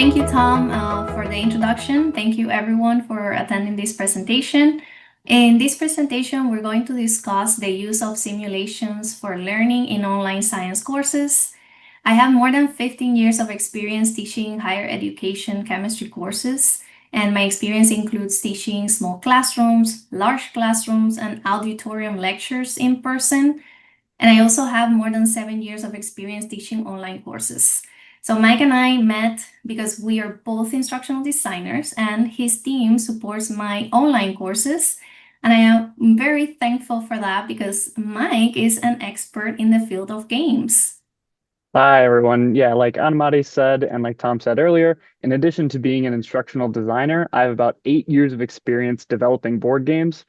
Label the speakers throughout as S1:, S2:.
S1: thank you, Tom, for the introduction. Thank you, everyone, for attending this presentation. In this presentation, we're going to discuss the use of simulations for learning in online science courses. I have more than 15 years of experience teaching higher education chemistry courses, and my experience includes teaching small classrooms, large classrooms, and auditorium lectures in person. And I also have more than 7 years of experience teaching online courses. So Mike and I met because we are both instructional designers, and his team supports my online courses. And I am very thankful for that because Mike is an expert in the field of games.
S2: Hi, everyone. Yeah, like Anamary said, and like Tom said earlier, in addition to being an instructional designer, I have about 8 years of experience developing board games.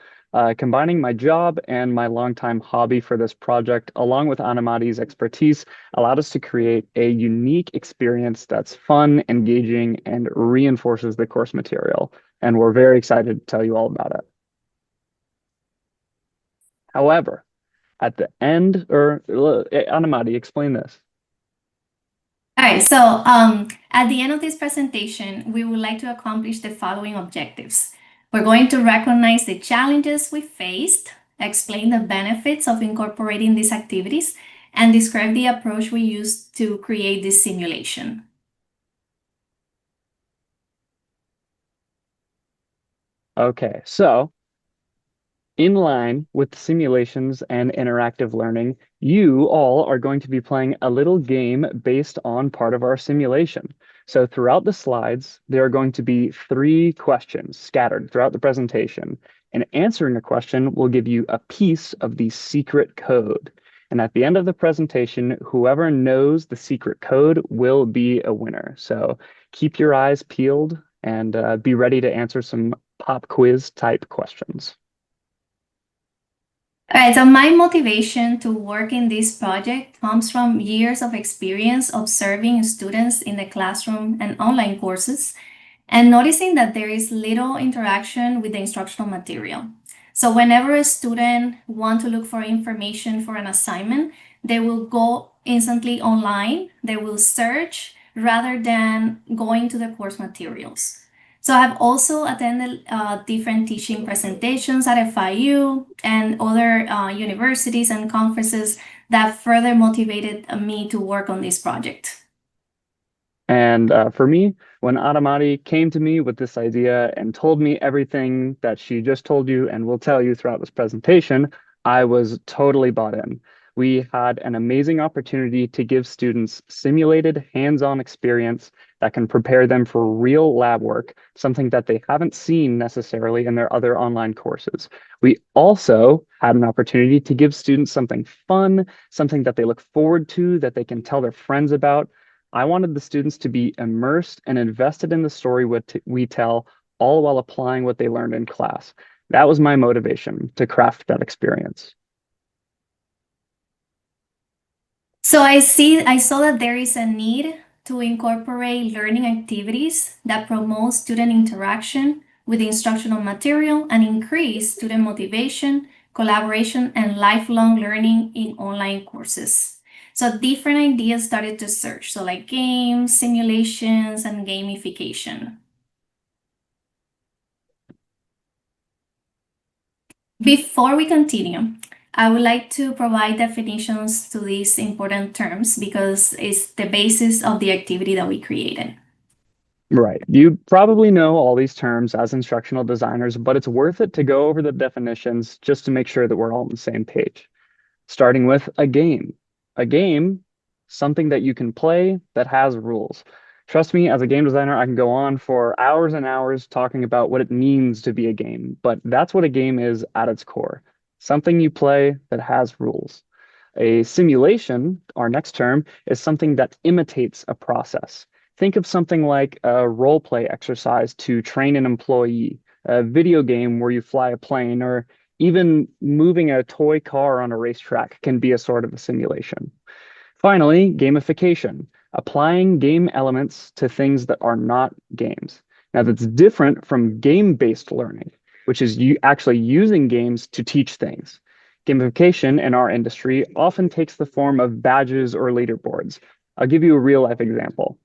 S2: Combining my job and my longtime hobby for this project, along with Anamary's expertise, allowed us to create a unique experience that's fun, engaging, and reinforces the course material. And we're very excited to tell you all about it. However, at the end, Anamary, explain this.
S1: All right, so at the end of this presentation, we would like to accomplish the following objectives. We're going to recognize the challenges we faced, explain the benefits of incorporating these activities, and describe the approach we used to create this simulation.
S2: Okay, so in line with simulations and interactive learning, you all are going to be playing a little game based on part of our simulation. So throughout the slides, there are going to be 3 questions scattered throughout the presentation. And answering a question will give you a piece of the secret code. And at the end of the presentation, whoever knows the secret code will be a winner. So keep your eyes peeled and be ready to answer some pop quiz type questions.
S1: All right, so my motivation to work in this project comes from years of experience observing students in the classroom and online courses and noticing that there is little interaction with the instructional material. So whenever a student wants to look for information for an assignment, they will go instantly online, they will search rather than going to the course materials. So I've also attended different teaching presentations at FIU and other universities and conferences that further motivated me to work on this project.
S2: And for me, when Anamary came to me with this idea and told me everything that she just told you and will tell you throughout this presentation, I was totally bought in. We had an amazing opportunity to give students simulated hands-on experience that can prepare them for real lab work, something that they haven't seen necessarily in their other online courses. We also had an opportunity to give students something fun, something that they look forward to, that they can tell their friends about. I wanted the students to be immersed and invested in the story we tell, all while applying what they learned in class. That was my motivation to craft that experience.
S1: So I saw that there is a need to incorporate learning activities that promote student interaction with the instructional material and increase student motivation, collaboration, and lifelong learning in online courses. So different ideas started to surge, so like games, simulations, and gamification. Before we continue, I would like to provide definitions to these important terms because it's the basis of the activity that we created.
S2: Right. You probably know all these terms as instructional designers, but it's worth it to go over the definitions just to make sure that we're all on the same page. Starting with a game. A game, something that you can play that has rules. Trust me, as a game designer, I can go on for hours and hours talking about what it means to be a game, but that's what a game is at its core. Something you play that has rules. A simulation, our next term, is something that imitates a process. Think of something like a role play exercise to train an employee, a video game where you fly a plane, or even moving a toy car on a racetrack can be a sort of a simulation. Finally, gamification, applying game elements to things that are not games. Now, that's different from game-based learning, which is actually using games to teach things. Gamification in our industry often takes the form of badges or leaderboards. I'll give you a real-life example.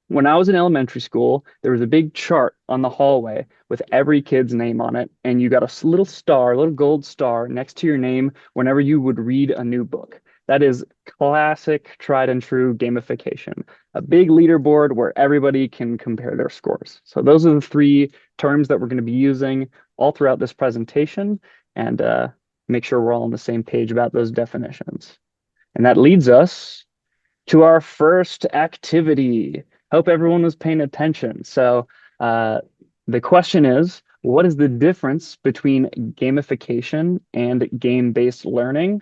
S2: When I was in elementary school, there was a big chart on the hallway with every kid's name on it, and you got a little star, a little gold star next to your name whenever you would read a new book. That is classic, tried and true gamification. A big leaderboard where everybody can compare their scores. So those are the three terms that we're going to be using all throughout this presentation, and make sure we're all on the same page about those definitions. And that leads us to our first activity. Hope everyone was paying attention. So the question is, what is the difference between gamification and game-based learning?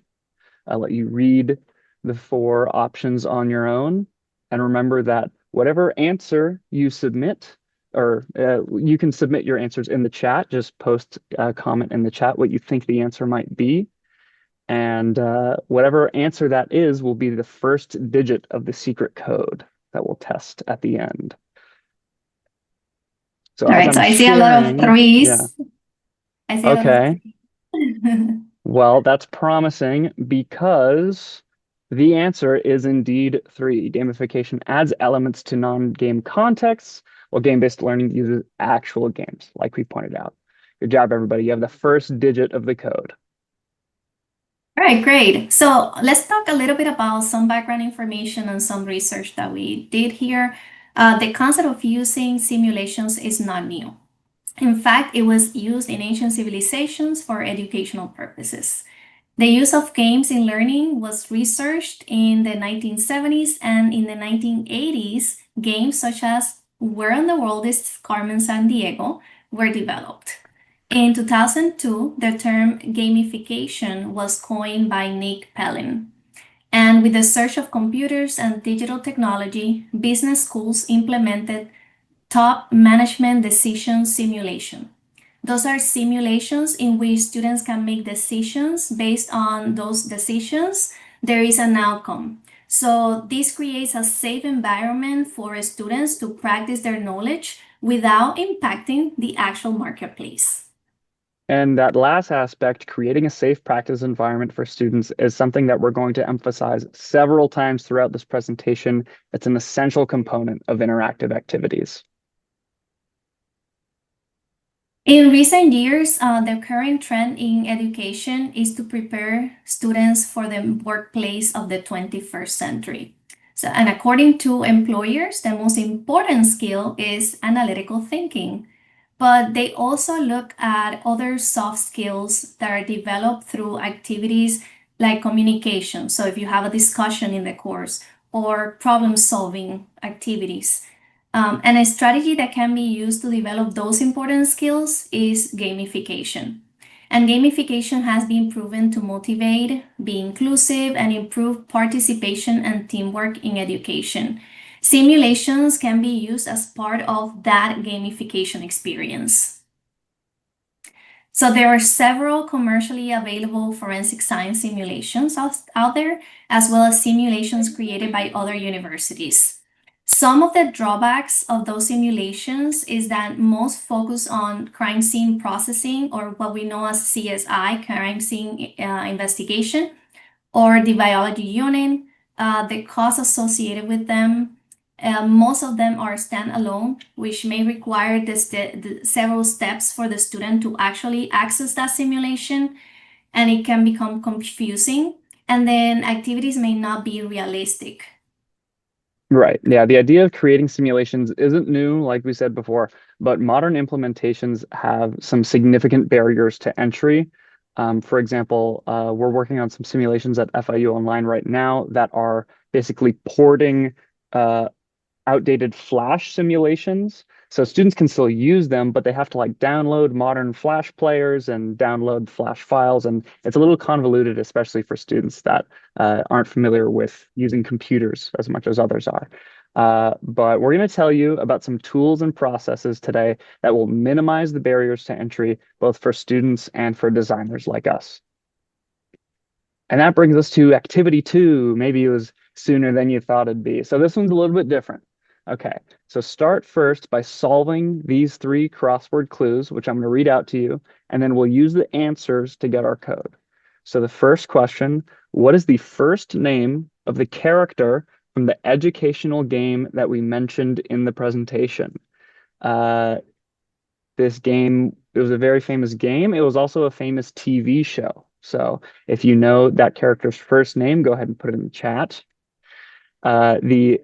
S2: I'll let you read the four options on your own. And remember that whatever answer you submit, or you can submit your answers in the chat, just post a comment in the chat what you think the answer might be. And whatever answer that is will be the first digit of the secret code that we'll test at the end. So
S1: All right, so I see a lot of threes.
S2: Yeah.
S1: I see a lot of threes.
S2: Well, that's promising because the answer is indeed 3. Gamification adds elements to non-game contexts, while game-based learning uses actual games, like we pointed out. Good job, everybody. You have the first digit of the code.
S1: All right, great. So let's talk a little bit about some background information and some research that we did here. The concept of using simulations is not new. In fact, it was used in ancient civilizations for educational purposes. The use of games in learning was researched in the 1970s, and in the 1980s, games such as Where in the World is Carmen Sandiego were developed. In 2002, the term gamification was coined by Nick Pellin. And with the surge of computers and digital technology, business schools implemented top management decision simulation. Those are simulations in which students can make decisions based on those decisions. There is an outcome. So this creates a safe environment for students to practice their knowledge without impacting the actual marketplace.
S2: And that last aspect, creating a safe practice environment for students, is something that we're going to emphasize several times throughout this presentation. It's an essential component of interactive activities.
S1: In recent years, the current trend in education is to prepare students for the workplace of the 21st century. So, and according to employers, the most important skill is analytical thinking. But they also look at other soft skills that are developed through activities like communication. So if you have a discussion in the course, or problem solving activities. And a strategy that can be used to develop those important skills is gamification. And gamification has been proven to motivate, be inclusive, and improve participation and teamwork in education. Simulations can be used as part of that gamification experience. So there are several commercially available forensic science simulations out there, as well as simulations created by other universities. Some of the drawbacks of those simulations is that most focus on crime scene processing, or what we know as CSI, crime scene investigation, or the biology unit, the costs associated with them. Most of them are standalone, which may require the several steps for the student to actually access that simulation, and it can become confusing. And then activities may not be realistic.
S2: Right. Yeah. The idea of creating simulations isn't new, like we said before, but modern implementations have some significant barriers to entry. For example, we're working on some simulations at FIU Online right now that are basically porting outdated Flash simulations. So students can still use them, but they have to like download modern Flash players and download Flash files. And it's a little convoluted, especially for students that aren't familiar with using computers as much as others are. But we're going to tell you about some tools and processes today that will minimize the barriers to entry, both for students and for designers like us. And that brings us to activity 2. Maybe it was sooner than you thought it'd be. So this one's a little bit different. Okay, so start first by solving these 3 crossword clues, which I'm going to read out to you, and then we'll use the answers to get our code. So the first question, what is the first name of the character from the educational game that we mentioned in the presentation. This game, it was a very famous game. It was also a famous TV show. So if you know that character's first name, go ahead and put it in the chat. The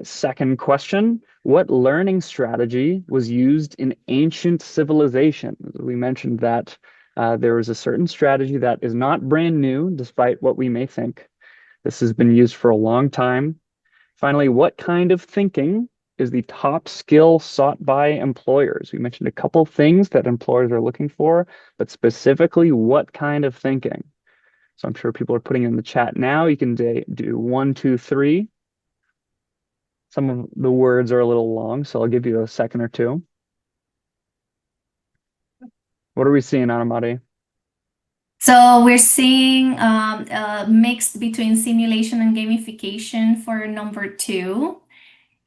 S2: second question, what learning strategy was used in ancient civilizations? We mentioned that there was a certain strategy that is not brand new, despite what we may think. This has been used for a long time. Finally, what kind of thinking is the top skill sought by employers? We mentioned a couple things that employers are looking for, but specifically, what kind of thinking? So I'm sure people are putting in the chat now. You can do 1, 2, 3. Some of the words are a little long, so I'll give you a second or two. What are we seeing, Anamary?
S1: So we're seeing a mix between simulation and gamification for number 2.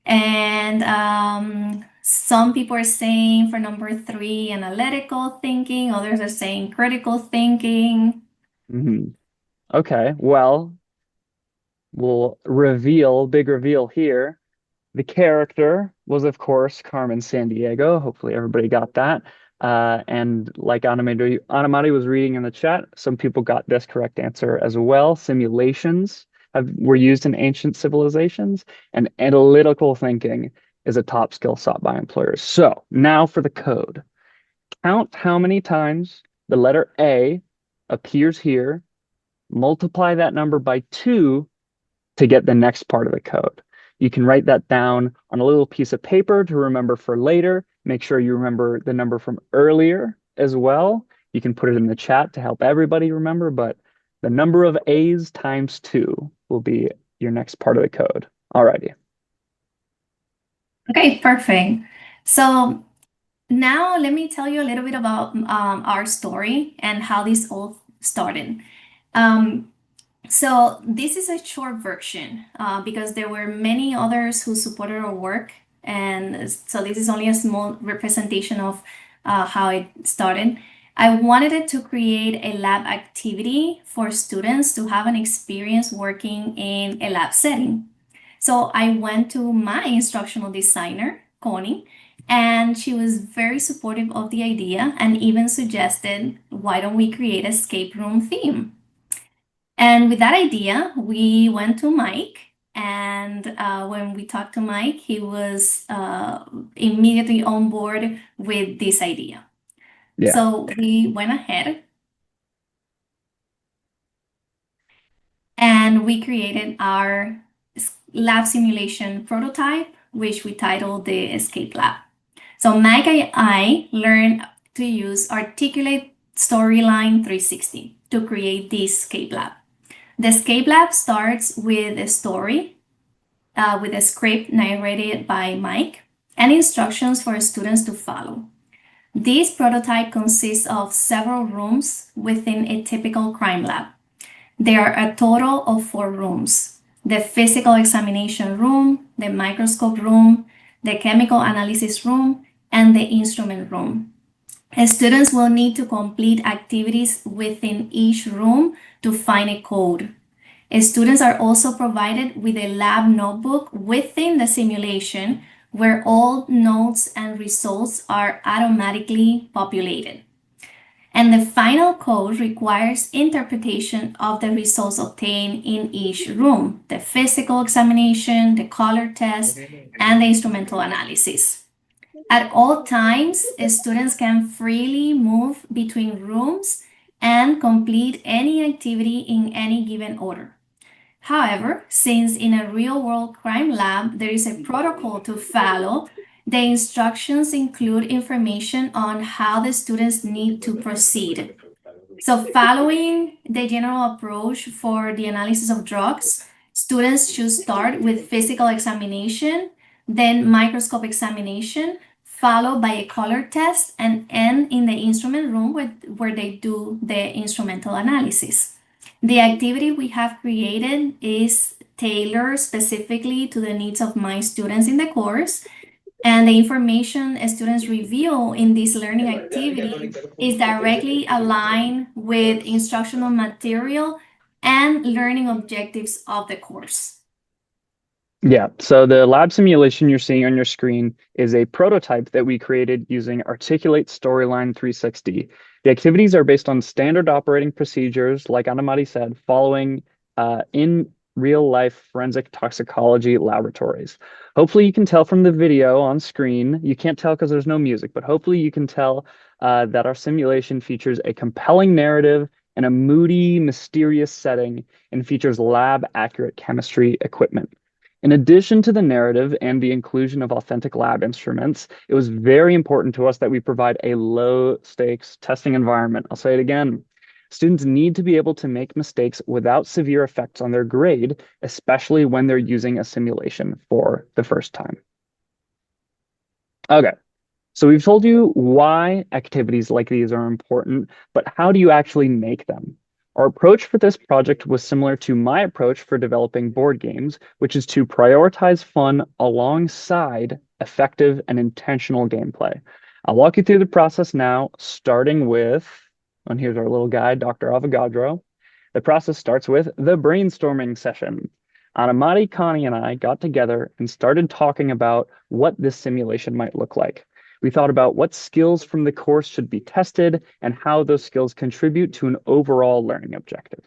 S1: And some people are saying for number 3, analytical thinking. Others are saying critical thinking.
S2: Okay, well, we'll big reveal here. The character was, of course, Carmen Sandiego. Hopefully everybody got that. And like Anamari was reading in the chat, some people got this correct answer as well. Simulations were used in ancient civilizations, and analytical thinking is a top skill sought by employers. So now for the code. Count how many times the letter A appears here, multiply that number by 2 to get the next part of the code. You can write that down on a little piece of paper to remember for later. Make sure you remember the number from earlier as well. You can put it in the chat to help everybody remember, but the number of A's times 2 will be your next part of the code. Alrighty.
S1: Okay, perfect. So now let me tell you a little bit about our story and how this all started. So this is a short version because there were many others who supported our work. And so this is only a small representation of how it started. I wanted it to create a lab activity for students to have an experience working in a lab setting. So I went to my instructional designer, Connie, and she was very supportive of the idea and even suggested, why don't we create a escape room theme? And with that idea, we went to Mike. And when we talked to Mike, he was immediately on board with this idea.
S2: Yeah.
S1: So we went ahead and we created our lab simulation prototype, which we titled the Escape Lab. So Mike and I learned to use Articulate Storyline 360 to create this Escape Lab. The Escape Lab starts with a story, with a script narrated by Mike, and instructions for students to follow. This prototype consists of several rooms within a typical crime lab. There are a total of 4 rooms: the physical examination room, the microscope room, the chemical analysis room, and the instrument room. Students will need to complete activities within each room to find a code. Students are also provided with a lab notebook within the simulation where all notes and results are automatically populated. And the final code requires interpretation of the results obtained in each room: the physical examination, the color test, and the instrumental analysis. At all times, students can freely move between rooms and complete any activity in any given order. However, since in a real-world crime lab there is a protocol to follow, the instructions include information on how the students need to proceed. So following the general approach for the analysis of drugs, students should start with physical examination, then microscope examination, followed by a color test, and end in the instrument room where they do the instrumental analysis. The activity we have created is tailored specifically to the needs of my students in the course, and the information students reveal in this learning activity is directly aligned with instructional material and learning objectives of the course.
S2: Yeah, so the lab simulation you're seeing on your screen is a prototype that we created using Articulate Storyline 360. The activities are based on standard operating procedures, like Anamary said, following in real life forensic toxicology laboratories. Hopefully, you can tell from the video on screen. You can't tell because there's no music, but hopefully, you can tell that our simulation features a compelling narrative and a moody, mysterious setting and features lab accurate chemistry equipment. In addition to the narrative and the inclusion of authentic lab instruments, it was very important to us that we provide a low stakes testing environment. I'll say it again. Students need to be able to make mistakes without severe effects on their grade, especially when they're using a simulation for the first time. Okay, so we've told you why activities like these are important, but how do you actually make them? Our approach for this project was similar to my approach for developing board games, which is to prioritize fun alongside effective and intentional gameplay. I'll walk you through the process now, starting with, and here's our little guide, Dr. Avogadro. The process starts with the brainstorming session. Anamary, Connie, and I got together and started talking about what this simulation might look like. We thought about what skills from the course should be tested and how those skills contribute to an overall learning objective.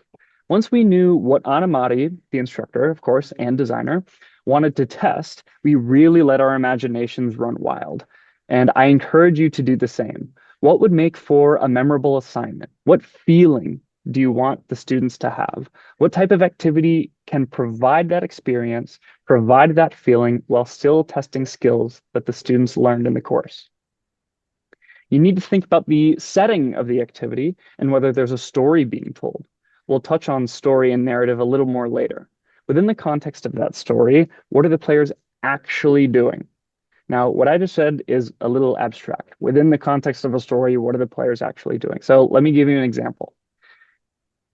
S2: Once we knew what Anamary, the instructor, of course, and designer, wanted to test, we really let our imaginations run wild. And I encourage you to do the same. What would make for a memorable assignment? What feeling do you want the students to have? What type of activity can provide that experience, provide that feeling while still testing skills that the students learned in the course? You need to think about the setting of the activity and whether there's a story being told. We'll touch on story and narrative a little more later. Within the context of that story, what are the players actually doing? Now, what I just said is a little abstract. Within the context of a story, what are the players actually doing? So let me give you an example.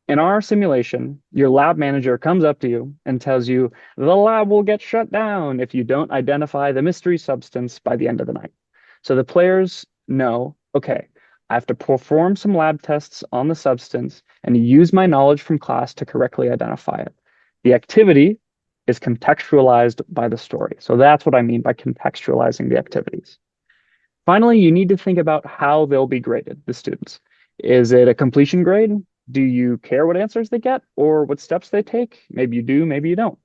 S2: In our simulation, your lab manager comes up to you and tells you the lab will get shut down if you don't identify the mystery substance by the end of the night. So the players know, okay, I have to perform some lab tests on the substance and use my knowledge from class to correctly identify it. The activity is contextualized by the story. So that's what I mean by contextualizing the activities. Finally, you need to think about how they'll be graded, the students. Is it a completion grade? Do you care what answers they get or what steps they take? Maybe you do, maybe you don't.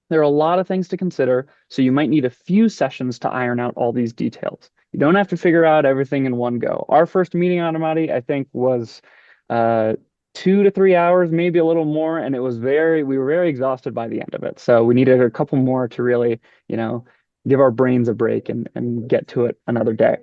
S2: There are a lot of things to consider, so you might need a few sessions to iron out all these details. You don't have to figure out everything in one go. Our first meeting on Amati, I think, was 2 to 3 hours, maybe a little more, and we were very exhausted by the end of it. So we needed a couple more to really, give our brains a break and get to it another day.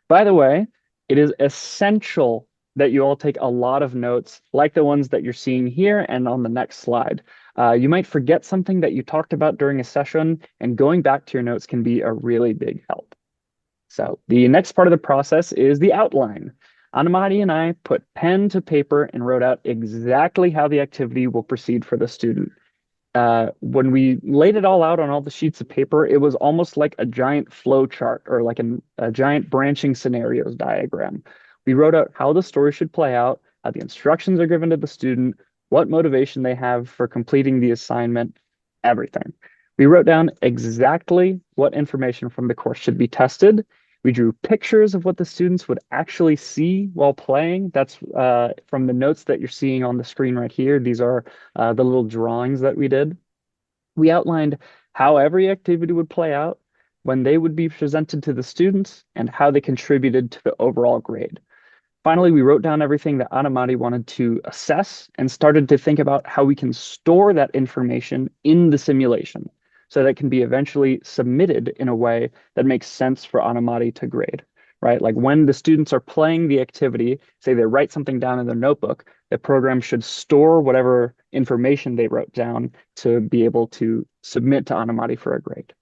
S2: By the way, it is essential that you all take a lot of notes like the ones that you're seeing here and on the next slide. You might forget something that you talked about during a session, and going back to your notes can be a really big help. So the next part of the process is the outline. Anamary and I put pen to paper and wrote out exactly how the activity will proceed for the student. When we laid it all out on all the sheets of paper, it was almost like a giant flow chart or like a giant branching scenarios diagram. We wrote out how the story should play out, how the instructions are given to the student, what motivation they have for completing the assignment, everything. We wrote down exactly what information from the course should be tested. We drew pictures of what the students would actually see while playing. That's from the notes that you're seeing on the screen right here. These are the little drawings that we did. We outlined how every activity would play out, when they would be presented to the students, and how they contributed to the overall grade. Finally, we wrote down everything that Anamary wanted to assess and started to think about how we can store that information in the simulation so that it can be eventually submitted in a way that makes sense for Anamary to grade, right? Like when the students are playing the activity, say they write something down in their notebook, the program should store whatever information they wrote down to be able to submit to Anamary for a grade.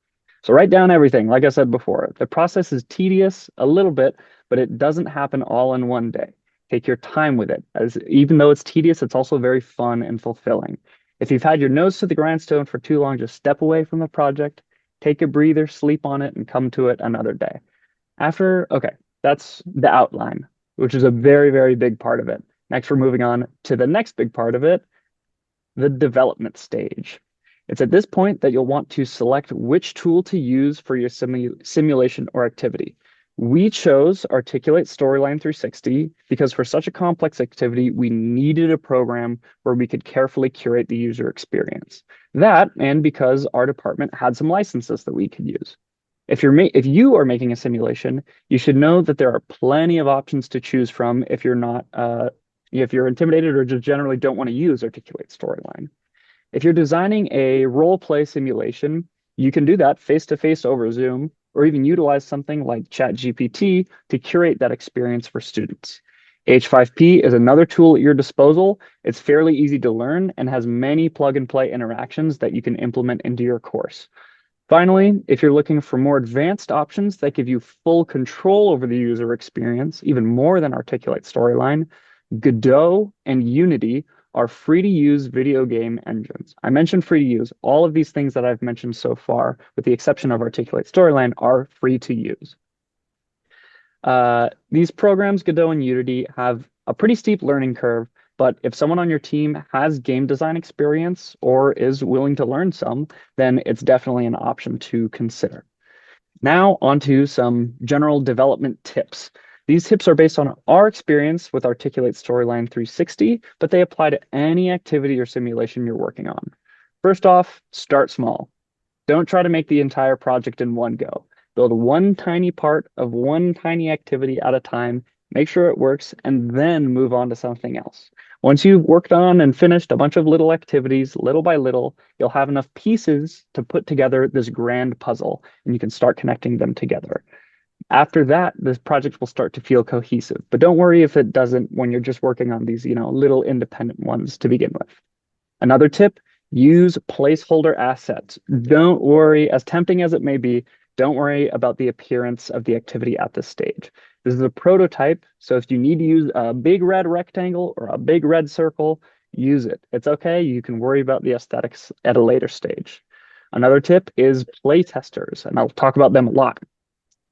S2: So write down everything. Like I said before, the process is tedious a little bit, but it doesn't happen all in one day. Take your time with it. As even though it's tedious, it's also very fun and fulfilling. If you've had your nose to the grindstone for too long, just step away from the project, take a breather, sleep on it, and come to it another day. Okay, that's the outline, which is a very, very big part of it. Next, we're moving on to the next big part of it, the development stage. It's at this point that you'll want to select which tool to use for your simulation or activity. We chose Articulate Storyline 360 because for such a complex activity, we needed a program where we could carefully curate the user experience. That, and because our department had some licenses that we could use. If you are making a simulation, you should know that there are plenty of options to choose from if you're intimidated or just generally don't want to use Articulate Storyline. If you're designing a role play simulation, you can do that face-to-face over Zoom, or even utilize something like ChatGPT to curate that experience for students. H5P is another tool at your disposal. It's fairly easy to learn and has many plug-and-play interactions that you can implement into your course. Finally, if you're looking for more advanced options that give you full control over the user experience, even more than Articulate Storyline, Godot and Unity are free-to-use video game engines. I mentioned free-to-use. All of these things that I've mentioned so far, with the exception of Articulate Storyline, are free to use. These programs, Godot and Unity, have a pretty steep learning curve, but if someone on your team has game design experience or is willing to learn some, then it's definitely an option to consider. Now onto some general development tips. These tips are based on our experience with Articulate Storyline 360, but they apply to any activity or simulation you're working on. First off, start small. Don't try to make the entire project in one go. Build one tiny part of one tiny activity at a time, make sure it works, and then move on to something else. Once you've worked on and finished a bunch of little activities, little by little, you'll have enough pieces to put together this grand puzzle, and you can start connecting them together. After that, this project will start to feel cohesive, but don't worry if it doesn't when you're just working on these, little independent ones to begin with. Another tip, use placeholder assets. Don't worry, as tempting as it may be, don't worry about the appearance of the activity at this stage. This is a prototype, so if you need to use a big red rectangle or a big red circle, use it. It's okay, you can worry about the aesthetics at a later stage. Another tip is play testers, and I'll talk about them a lot.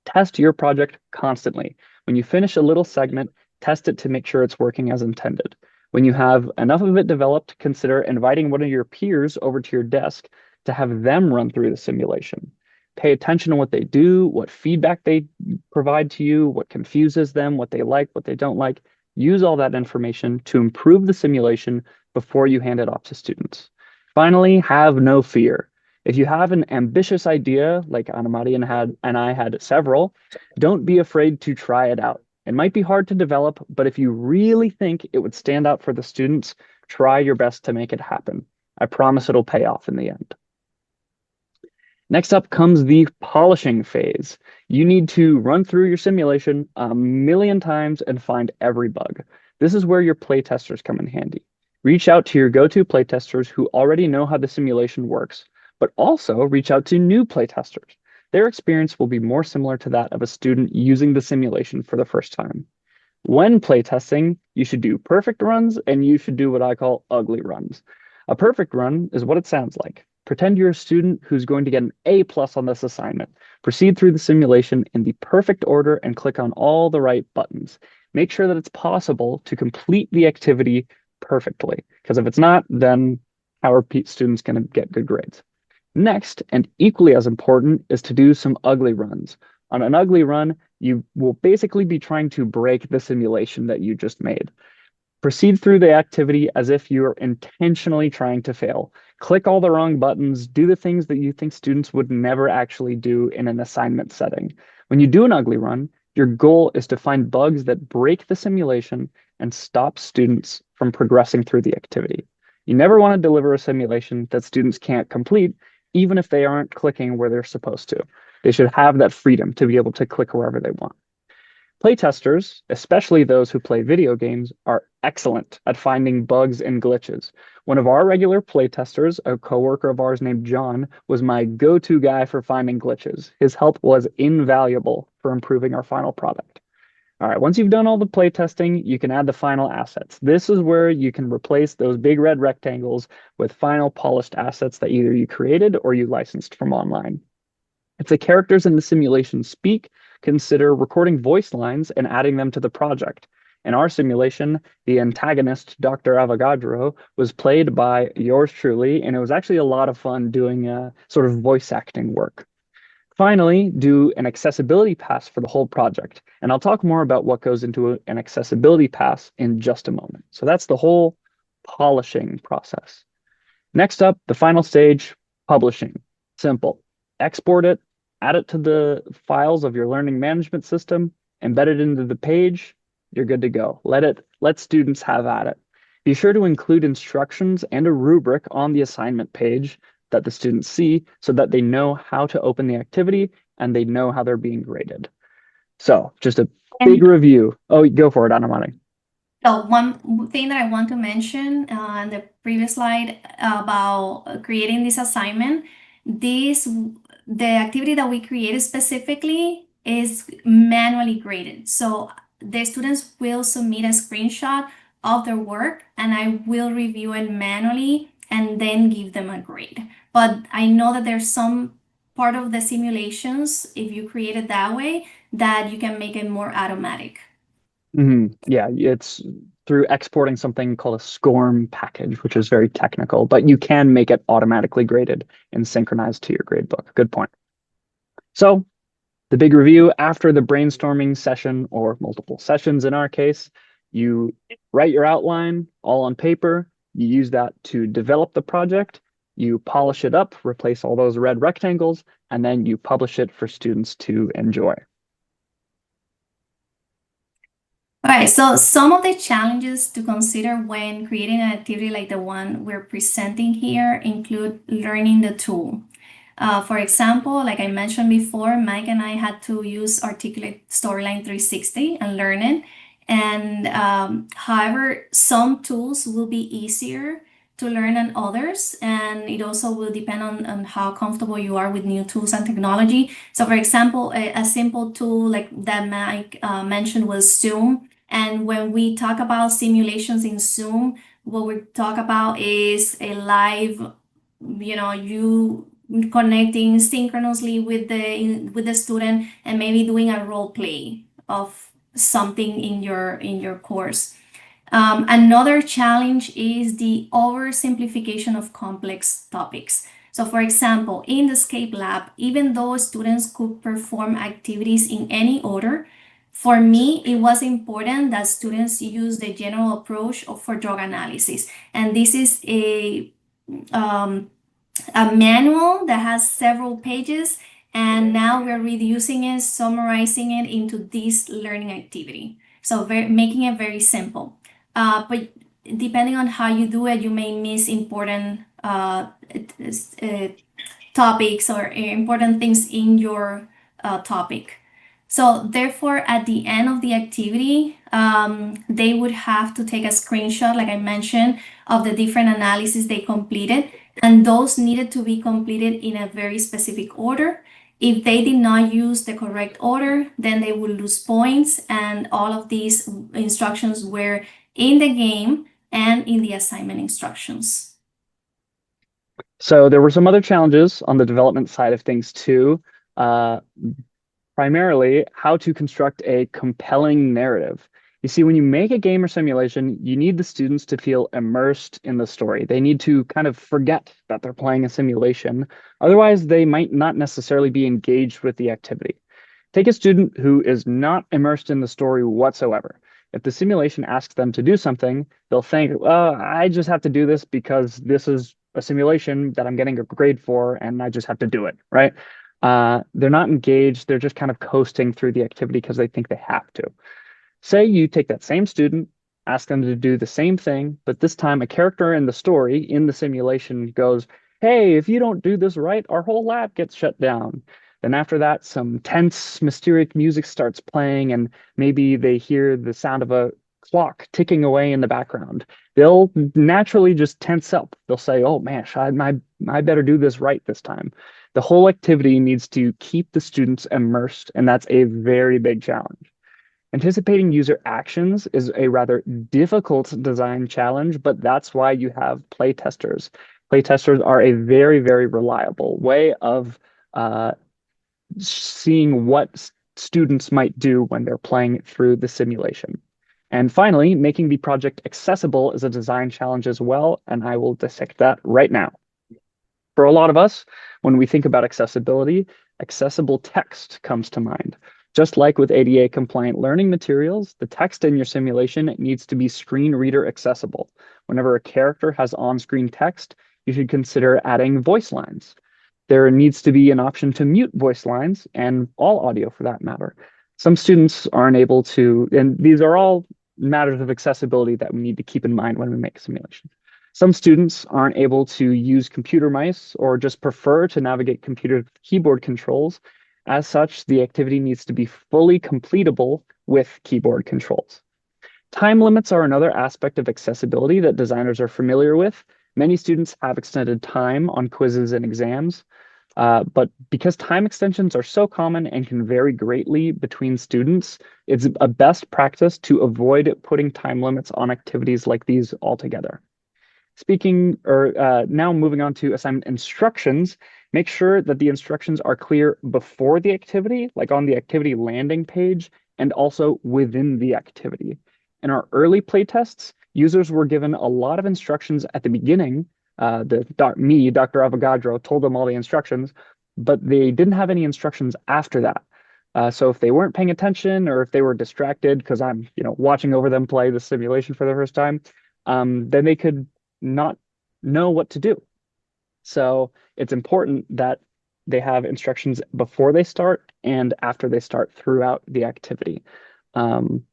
S2: Test your project constantly. When you finish a little segment, test it to make sure it's working as intended. When you have enough of it developed, consider inviting one of your peers over to your desk to have them run through the simulation. Pay attention to what they do, what feedback they provide to you, what confuses them, what they like, what they don't like. Use all that information to improve the simulation before you hand it off to students. Finally, have no fear. If you have an ambitious idea, like Anamary and I had several, don't be afraid to try it out. It might be hard to develop, but if you really think it would stand out for the students, try your best to make it happen. I promise it'll pay off in the end. Next up comes the polishing phase. You need to run through your simulation a million times and find every bug. This is where your playtesters come in handy. Reach out to your go-to playtesters who already know how the simulation works, but also reach out to new playtesters. Their experience will be more similar to that of a student using the simulation for the first time. When playtesting, you should do perfect runs and you should do what I call ugly runs. A perfect run is what it sounds like. Pretend you're a student who's going to get an A+ on this assignment. Proceed through the simulation in the perfect order and click on all the right buttons. Make sure that it's possible to complete the activity perfectly, because if it's not, then how are students going to get good grades? Next, and equally as important, is to do some ugly runs. On an ugly run, you will basically be trying to break the simulation that you just made. Proceed through the activity as if you're intentionally trying to fail. Click all the wrong buttons, do the things that you think students would never actually do in an assignment setting. When you do an ugly run, your goal is to find bugs that break the simulation and stop students from progressing through the activity. You never want to deliver a simulation that students can't complete, even if they aren't clicking where they're supposed to. They should have that freedom to be able to click wherever they want. Playtesters, especially those who play video games, are excellent at finding bugs and glitches. One of our regular playtesters, a coworker of ours named John, was my go-to guy for finding glitches. His help was invaluable for improving our final product. All right, once you've done all the playtesting, you can add the final assets. This is where you can replace those big red rectangles with final polished assets that either you created or you licensed from online. If the characters in the simulation speak, consider recording voice lines and adding them to the project. In our simulation, the antagonist, Dr. Avogadro, was played by yours truly, and it was actually a lot of fun doing sort of voice acting work. Finally, do an accessibility pass for the whole project. And I'll talk more about what goes into an accessibility pass in just a moment. So that's the whole polishing process. Next up, the final stage, publishing. Simple. Export it, add it to the files of your learning management system, embed it into the page, you're good to go. Let students have at it. Be sure to include instructions and a rubric on the assignment page that the students see so that they know how to open the activity and they know how they're being graded. So just a big review. Oh, go for it, Anamary.
S1: So one thing that I want to mention on the previous slide about creating this assignment, the activity that we created specifically is manually graded. So the students will submit a screenshot of their work and I will review it manually and then give them a grade. But I know that there's some part of the simulations, if you create it that way, that you can make it more automatic.
S2: Yeah, it's through exporting something called a SCORM package, which is very technical, but you can make it automatically graded and synchronized to your gradebook. Good point. So the big review after the brainstorming session, or multiple sessions in our case, you write your outline all on paper. You use that to develop the project. You polish it up, replace all those red rectangles, and then you publish it for students to enjoy.
S1: All right, so some of the challenges to consider when creating an activity like the one we're presenting here include learning the tool. For example, like I mentioned before, Mike and I had to use Articulate Storyline 360 and learn it. And however, some tools will be easier to learn than others, and it also will depend on how comfortable you are with new tools and technology. So, for example, a simple tool like that Mike mentioned was Zoom. And when we talk about simulations in Zoom, what we talk about is a live, you connecting synchronously with the student and maybe doing a role play of something in your course. Another challenge is the oversimplification of complex topics. So, for example, in the Escape Lab, even though students could perform activities in any order, for me, it was important that students use the general approach for drug analysis. And this is a manual that has several pages, and now we're reducing it, summarizing it into this learning activity. So making it very simple. But depending on how you do it, you may miss important topics or important things in your topic. So therefore, at the end of the activity, they would have to take a screenshot, like I mentioned, of the different analyses they completed, and those needed to be completed in a very specific order. If they did not use the correct order, then they would lose points, and all of these instructions were in the game and in the assignment instructions.
S2: So there were some other challenges on the development side of things too. Primarily, how to construct a compelling narrative. You see, when you make a game or simulation, you need the students to feel immersed in the story. They need to kind of forget that they're playing a simulation. Otherwise, they might not necessarily be engaged with the activity. Take a student who is not immersed in the story whatsoever. If the simulation asks them to do something, they'll think, I just have to do this because this is a simulation that I'm getting a grade for, and I just have to do it, right? They're not engaged. They're just kind of coasting through the activity because they think they have to. Say you take that same student, ask them to do the same thing, but this time a character in the story, in the simulation, goes, hey, if you don't do this right, our whole lab gets shut down. Then after that, some tense, mysterious music starts playing, and maybe they hear the sound of a clock ticking away in the background. They'll naturally just tense up. They'll say, oh man, I better do this right this time. The whole activity needs to keep the students immersed, and that's a very big challenge. Anticipating user actions is a rather difficult design challenge, but that's why you have playtesters. Playtesters are a very, very reliable way of seeing what students might do when they're playing through the simulation. And finally, making the project accessible is a design challenge as well, and I will dissect that right now. For a lot of us, when we think about accessibility, accessible text comes to mind. Just like with ADA compliant learning materials, the text in your simulation needs to be screen reader accessible. Whenever a character has on-screen text, you should consider adding voice lines. There needs to be an option to mute voice lines and all audio for that matter. Some students aren't able to, and these are all matters of accessibility that we need to keep in mind when we make simulations. Some students aren't able to use computer mice or just prefer to navigate computer keyboard controls. As such, the activity needs to be fully completable with keyboard controls. Time limits are another aspect of accessibility that designers are familiar with. Many students have extended time on quizzes and exams, but because time extensions are so common and can vary greatly between students, it's a best practice to avoid putting time limits on activities like these altogether. Now moving on to assignment instructions, make sure that the instructions are clear before the activity, like on the activity landing page, and also within the activity. In our early playtests, users were given a lot of instructions at the beginning. Dr. Avogadro, told them all the instructions, but they didn't have any instructions after that. So if they weren't paying attention or if they were distracted, because I'm watching over them play the simulation for the first time, then they could not know what to do. So it's important that they have instructions before they start and after they start throughout the activity. Sorry,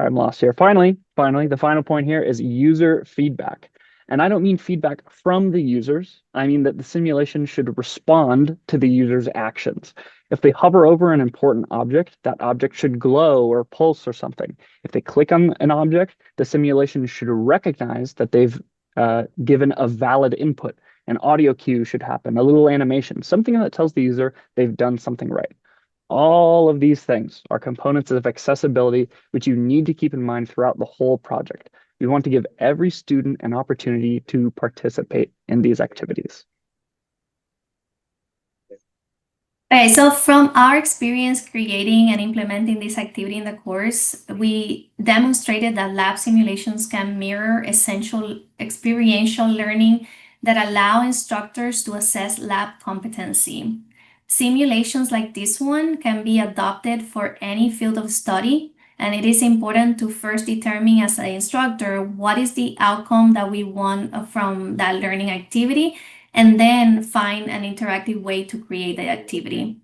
S2: I'm lost here. Finally, the final point here is user feedback. And I don't mean feedback from the users. I mean that the simulation should respond to the user's actions. If they hover over an important object, that object should glow or pulse or something. If they click on an object, the simulation should recognize that they've given a valid input. An audio cue should happen, a little animation, something that tells the user they've done something right. All of these things are components of accessibility, which you need to keep in mind throughout the whole project. We want to give every student an opportunity to participate in these activities.
S1: Okay, so from our experience creating and implementing this activity in the course, we demonstrated that lab simulations can mirror essential experiential learning that allow instructors to assess lab competency. Simulations like this one can be adopted for any field of study, and it is important to first determine as an instructor what is the outcome that we want from that learning activity, and then find an interactive way to create the activity.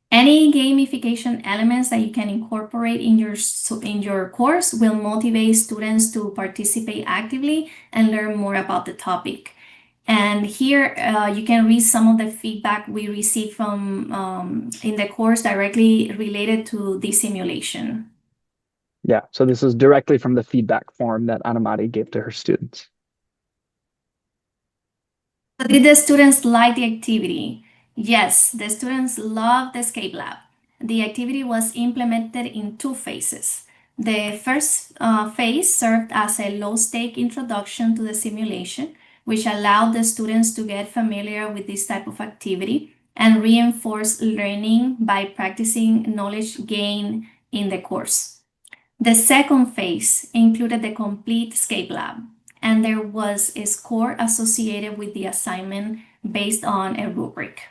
S1: Any gamification elements that you can incorporate in your course will motivate students to participate actively and learn more about the topic. And here you can read some of the feedback we received from in the course directly related to this simulation.
S2: Yeah, so this is directly from the feedback form that Anamary gave to her students.
S1: So did the students like the activity? Yes, the students loved the escape lab. The activity was implemented in two phases. The first phase served as a low-stake introduction to the simulation, which allowed the students to get familiar with this type of activity and reinforce learning by practicing knowledge gained in the course. The second phase included the complete escape lab, and there was a score associated with the assignment based on a rubric.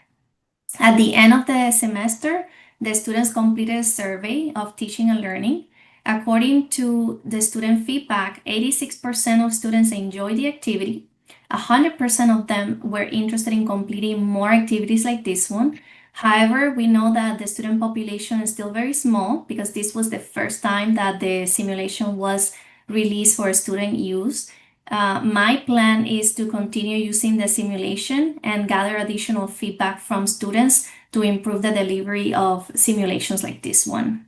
S1: At the end of the semester, the students completed a survey of teaching and learning. According to the student feedback, 86% of students enjoyed the activity. 100% of them were interested in completing more activities like this one. However, we know that the student population is still very small because this was the first time that the simulation was released for student use. My plan is to continue using the simulation and gather additional feedback from students to improve the delivery of simulations like this one.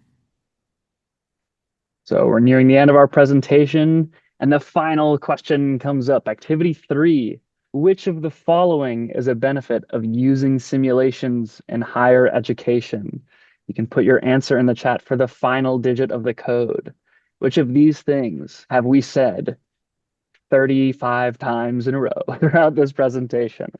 S2: So we're nearing the end of our presentation, and the final question comes up. Activity 3, which of the following is a benefit of using simulations in higher education? You can put your answer in the chat for the final digit of the code. Which of these things have we said 35 times in a row throughout this presentation?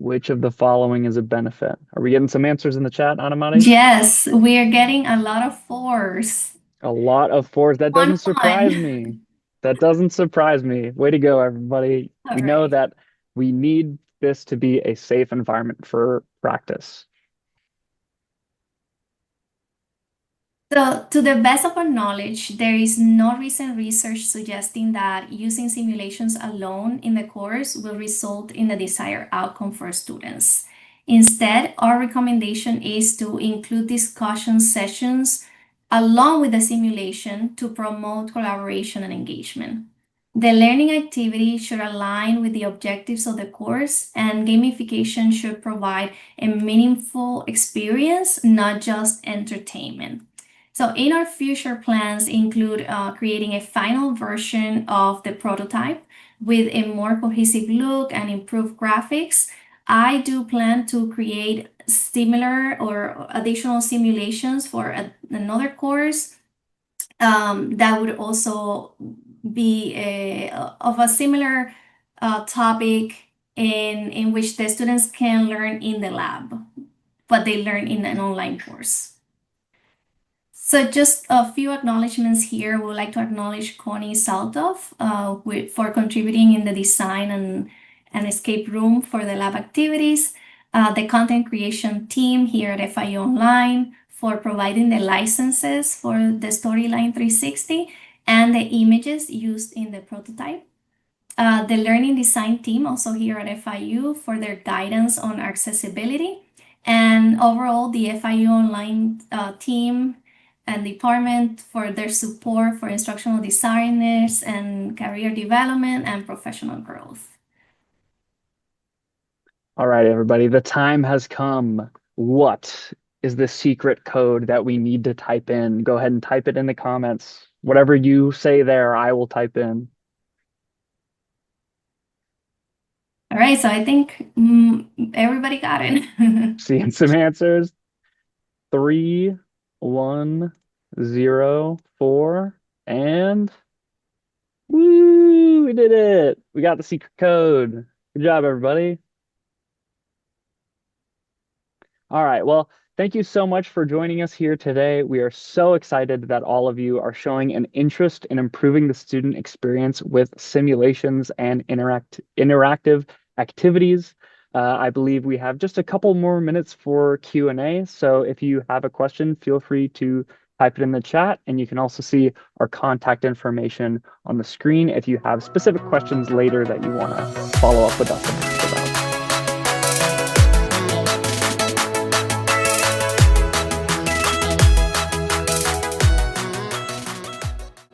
S2: Which of the following is a benefit? Are we getting some answers in the chat, Anamary?
S1: Yes, we are getting a lot of fours.
S2: A lot of fours. That doesn't
S1: 1-1.
S2: surprise me. That doesn't surprise me. Way to go, everybody.
S1: All
S2: We know
S1: right.
S2: that we need this to be a safe environment for practice.
S1: So, to the best of our knowledge, there is no recent research suggesting that using simulations alone in the course will result in the desired outcome for students. Instead, our recommendation is to include discussion sessions along with the simulation to promote collaboration and engagement. The learning activity should align with the objectives of the course, and gamification should provide a meaningful experience, not just entertainment. So in our future plans include creating a final version of the prototype with a more cohesive look and improved graphics. I do plan to create similar or additional simulations for another course that would also be of a similar topic in which the students can learn in the lab, but they learn in an online course. So just a few acknowledgements here. We would like to acknowledge Connie Saltov for contributing in the design and escape room for the lab activities, the content creation team here at FIU Online for providing the licenses for the Storyline 360 and the images used in the prototype. The learning design team also here at FIU for their guidance on accessibility, and overall the FIU Online team and department for their support for instructional designers and career development and professional growth.
S2: All right, everybody, the time has come. What is the secret code that we need to type in? Go ahead and type it in the comments. Whatever you say there, I will type in.
S1: All right, so I think everybody got it.
S2: Seeing some answers. 3, 1, 0, 4, and woo, we did it. We got the secret code. Good job, everybody. All right, well, thank you so much for joining us here today. We are so excited that all of you are showing an interest in improving the student experience with simulations and interactive activities. I believe we have just a couple more minutes for Q&A. So if you have a question, feel free to type it in the chat, and you can also see our contact information on the screen if you have specific questions later that you want to follow up with us about.